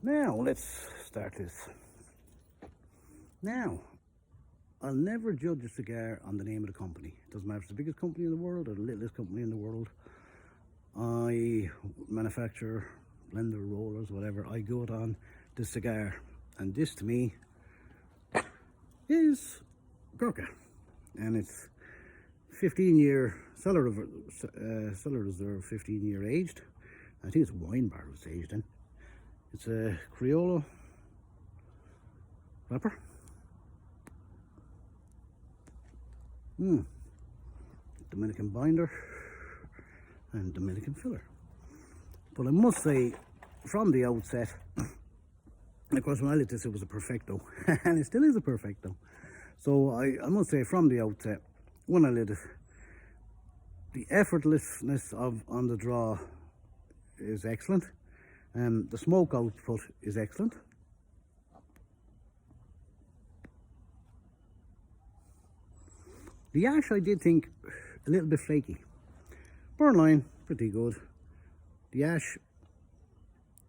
Now, let's start this. Now, I'll never judge a cigar on the name of the company. It doesn't matter if it's the biggest company in the world or the littlest company in the world. I manufacture blender, rollers, whatever. I go it on the cigar. And this, to me, is Gurkha. And it's 15-year cellar reserve, 15-year aged. I think it's wine barrels aged in. It's a Criollo wrapper. Dominican binder and Dominican filler. But I must say, from the outset, of course when I lit this it was a perfecto, and it still is a perfecto. So I must say from the outset, when I lit it, the effortlessness on the draw is excellent, and the smoke output is excellent. The ash I did think a little bit flaky. Burn line, pretty good. The ash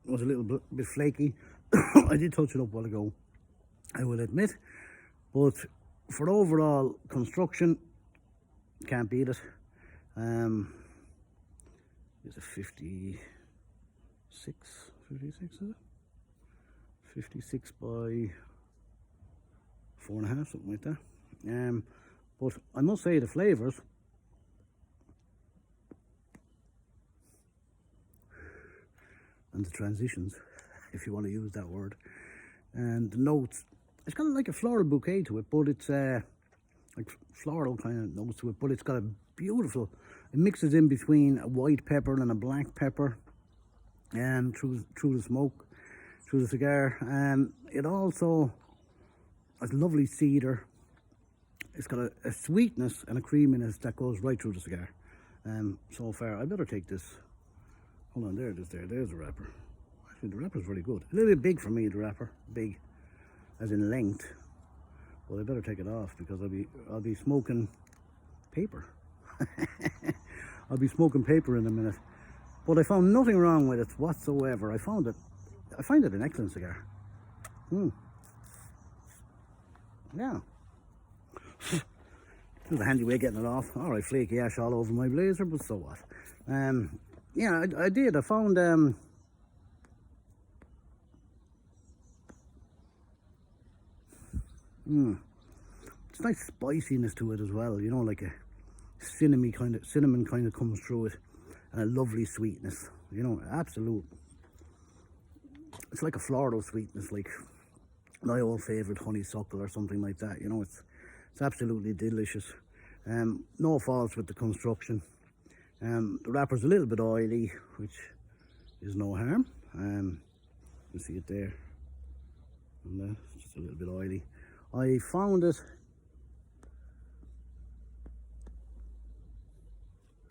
was a little bit flaky. I did touch it up a while ago, I will admit. But for overall construction, can't beat it. It's a 56 is it? 56 by 4.5, something like that. But I must say the flavours and the transitions, if you want to use that word, and the notes, it's got like a floral bouquet to it, but it's like floral kind of notes to it, but it's got a beautiful, it mixes in between a white pepper and a black pepper, and through the smoke, through the cigar. It also has lovely cedar. It's got a sweetness and a creaminess that goes right through the cigar. So far, I better take this. Hold on, there's the wrapper. Actually, the wrapper's very good. A little bit big for me, the wrapper, big, as in length. But I better take it off because I'll be smoking paper. I'll be smoking paper in a minute. But I found nothing wrong with it whatsoever. I find it an excellent cigar. Yeah. It was a handy way of getting it off. Alright, flaky ash all over my blazer, but so what. Yeah, I did. I found it's nice spiciness to it as well, you know, like a cinnamon kind of comes through it, and a lovely sweetness, you know, absolute. It's like a floral sweetness, like my old favourite honeysuckle or something like that, you know. It's absolutely delicious. No faults with the construction. The wrapper's a little bit oily, which is no harm. You can see it there, and it's just a little bit oily. I found it,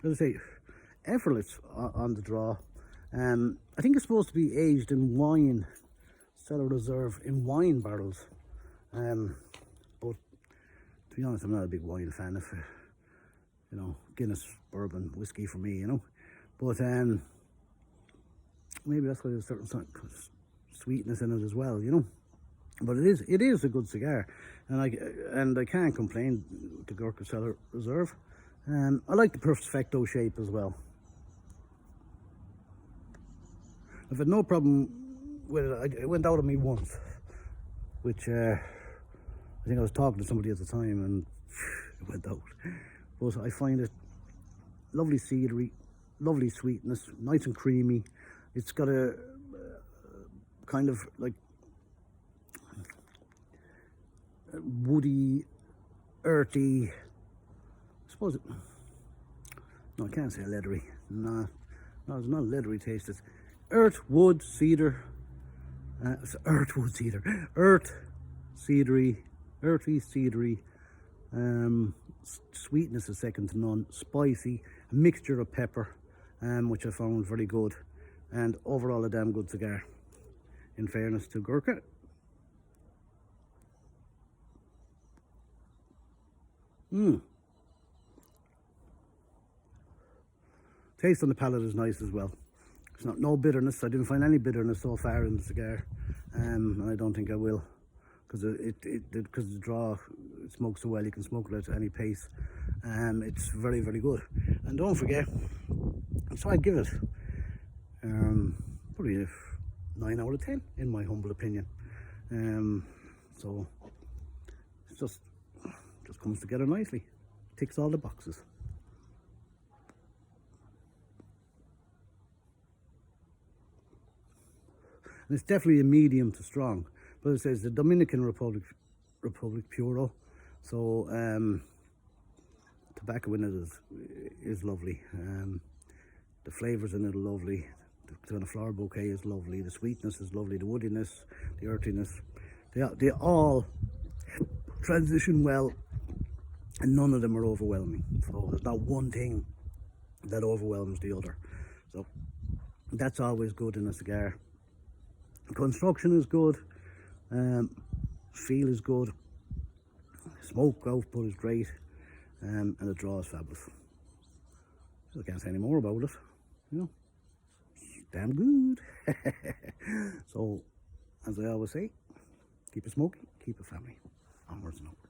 as I say, effortless on the draw. I think it's supposed to be aged in wine, cellar reserve in wine barrels. But to be honest, I'm not a big wine fan of, you know, Guinness, bourbon, whiskey for me, you know. But maybe that's why there's a certain sweetness in it as well, you know. But it is a good cigar, and I can't complain with the Gurkha Cellar Reserve. I like the perfecto shape as well. I've had no problem with it. It went out of me once, which I think I was talking to somebody at the time, and it went out. But I find it lovely cedary, lovely sweetness, nice and creamy. It's got a kind of like woody, earthy, I suppose no, I can't say leathery. No, it's not a leathery taste. It's earth, wood, cedar. Earth, cedary, earthy, cedary. Sweetness is second to none. Spicy, a mixture of pepper, which I found very good, and overall a damn good cigar. In fairness to Gurkha. Taste on the palate is nice as well. It's not no bitterness. I didn't find any bitterness so far in the cigar, and I don't think I will, because because the draw, it smokes so well. You can smoke it at any pace. It's very, very good. And don't forget, so I'd give it probably a 9 out of 10 in my humble opinion. So it's just comes together nicely, ticks all the boxes. And it's definitely a medium to strong, but it says the Dominican Republic Puro, so tobacco in it is lovely. The flavors in it are lovely. The kind of floral bouquet is lovely. The sweetness is lovely. The woodiness, the earthiness, they all transition well, and none of them are overwhelming. So there's not one thing that overwhelms the other. So that's always good in a cigar. Construction is good, feel is good, smoke output is great, and the draw is fabulous. So I can't say any more about it, you know, it's damn good. So, as I always say, keep it smoky, keep it family. Onwards and upwards.